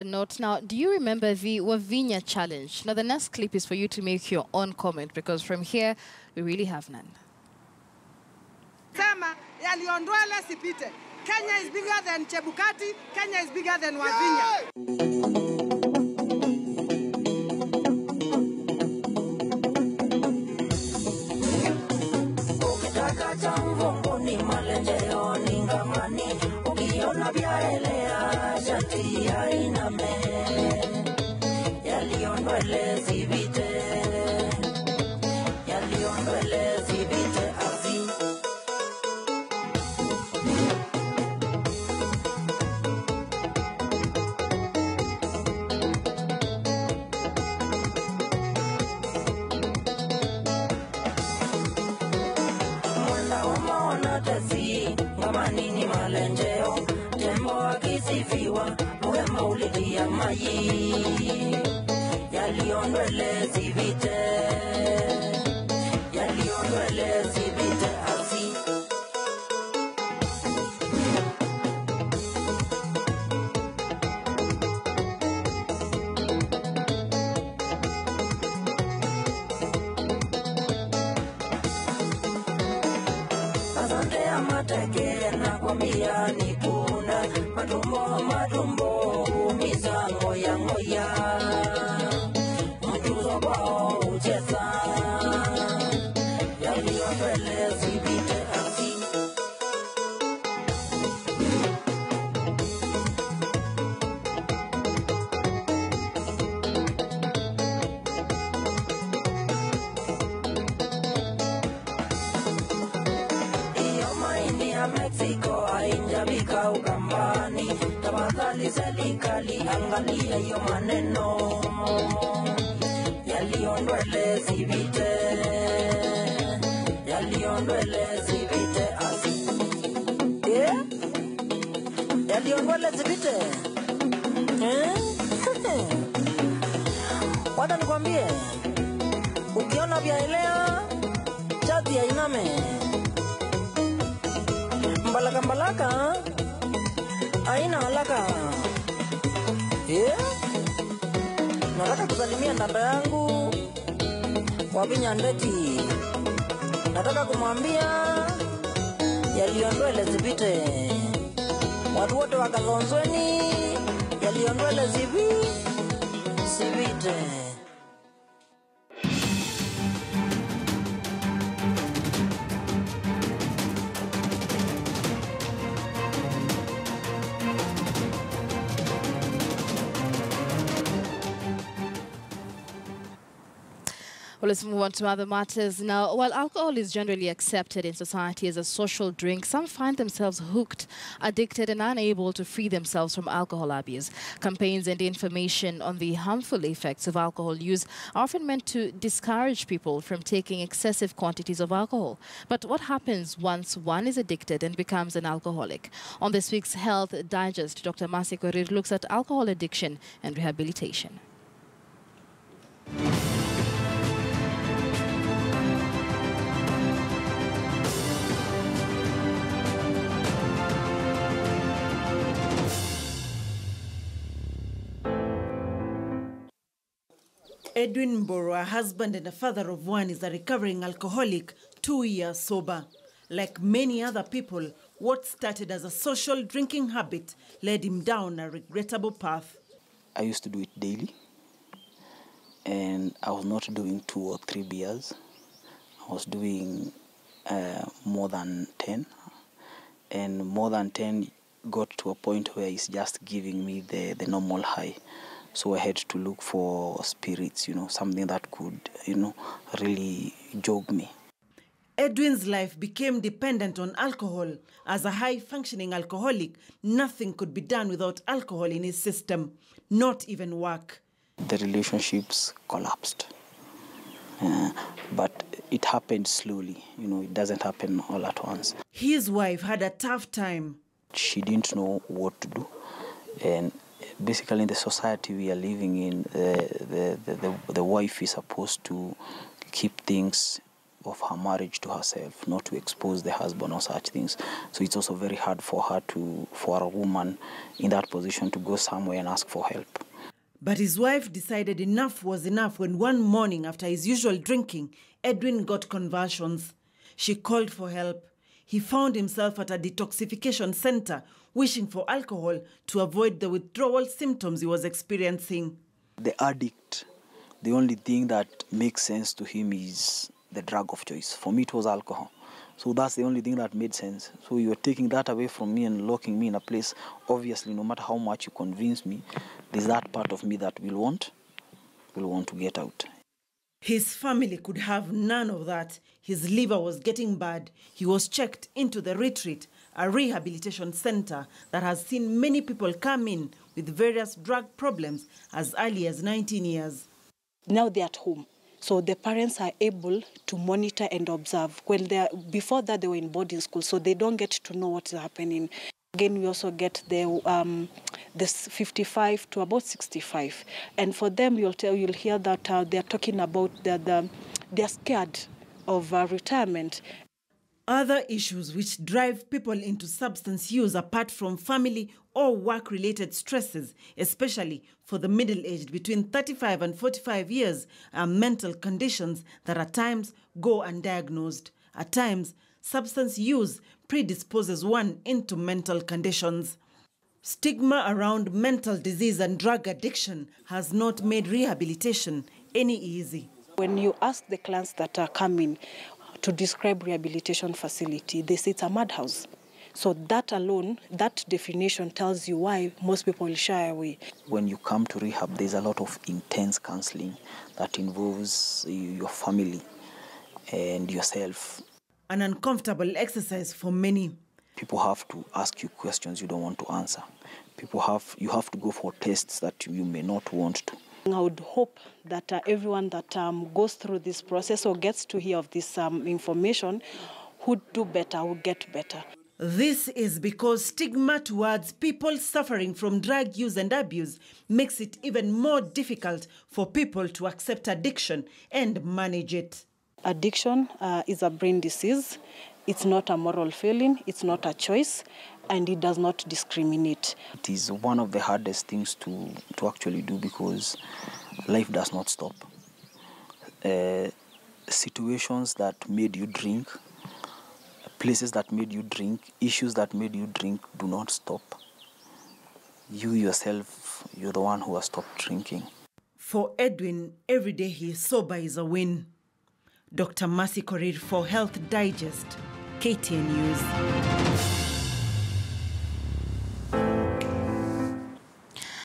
note. Now, do you remember the Wavinya challenge? Now, the next clip is for you to make your own comment, because from here, we really have none. Kenya is bigger than Chebukati. Kenya is bigger than Wavinya. Wada nikwambie, ukiona vyaelea, chati ya iname. Mbalaka mbalaka, aina halaka. Nataka kusalimia ndanda yangu, Wavinya Ndeti. Nataka kumwambia, yaliyondwele zipite. Watu wote wakalonzweni, yaliyondwele zipite. Well, let's move on to other matters now. While alcohol is generally accepted in society as a social drink, some find themselves hooked, addicted, and unable to free themselves from alcohol abuse. Campaigns and information on the harmful effects of alcohol use are often meant to discourage people from taking excessive quantities of alcohol. But what happens once one is addicted and becomes an alcoholic? On this week's Health Digest, Dr. Masi Korir looks at alcohol addiction and rehabilitation. Edwin Mboro, a husband and a father of one, is a recovering alcoholic, 2 years sober. Like many other people, what started as a social drinking habit led him down a regrettable path. I used to do it daily, and I was not doing 2 or 3 beers. I was doing more than 10, and more than 10 got to a point where it's just giving me the normal high. So I had to look for spirits, something that could, really jog me. Edwin's life became dependent on alcohol. As a high-functioning alcoholic, nothing could be done without alcohol in his system, not even work. The relationships collapsed. But it happened slowly, it doesn't happen all at once. His wife had a tough time. She didn't know what to do. And basically in the society we are living in, the wife is supposed to keep things of her marriage to herself, not to expose the husband or such things. So it's also very hard for a woman in that position to go somewhere and ask for help. But his wife decided enough was enough when one morning after his usual drinking, Edwin got convulsions. She called for help. He found himself at a detoxification center, wishing for alcohol to avoid the withdrawal symptoms he was experiencing. The addict, the only thing that makes sense to him is the drug of choice. For me, it was alcohol. So that's the only thing that made sense. So you're taking that away from me and locking me in a place. Obviously, no matter how much you convince me, there's that part of me that will want to get out. His family could have none of that. His liver was getting bad. He was checked into the retreat, a rehabilitation center that has seen many people come in with various drug problems as early as 19 years. Now they're at home. So the parents are able to monitor and observe. Before that, they were in boarding school, so they don't get to know what's happening. Again, we also get the 55 to about 65. And for them, you'll hear that they're talking about they're scared of retirement. Other issues which drive people into substance use apart from family or work-related stresses, especially for the middle-aged between 35 and 45 years, are mental conditions that at times go undiagnosed. At times, substance use predisposes one into mental conditions. Stigma around mental disease and drug addiction has not made rehabilitation any easy. When you ask the clients that are coming to describe rehabilitation facility, they say it's a madhouse. So that alone, that definition tells you why most people shy away. When you come to rehab, there's a lot of intense counseling that involves your family and yourself. An uncomfortable exercise for many. People have to ask you questions you don't want to answer. You have to go for tests that you may not want to. I would hope that everyone that goes through this process or gets to hear of this information would do better, would get better. This is because stigma towards people suffering from drug use and abuse makes it even more difficult for people to accept addiction and manage it. Addiction is a brain disease. It's not a moral failing, it's not a choice, and it does not discriminate. It is one of the hardest things to actually do because life does not stop. Situations that made you drink, places that made you drink, issues that made you drink do not stop. You yourself, you're the one who has stopped drinking. For Edwin, every day he is sober is a win. Dr. Mercy Korir for Health Digest, KTN News.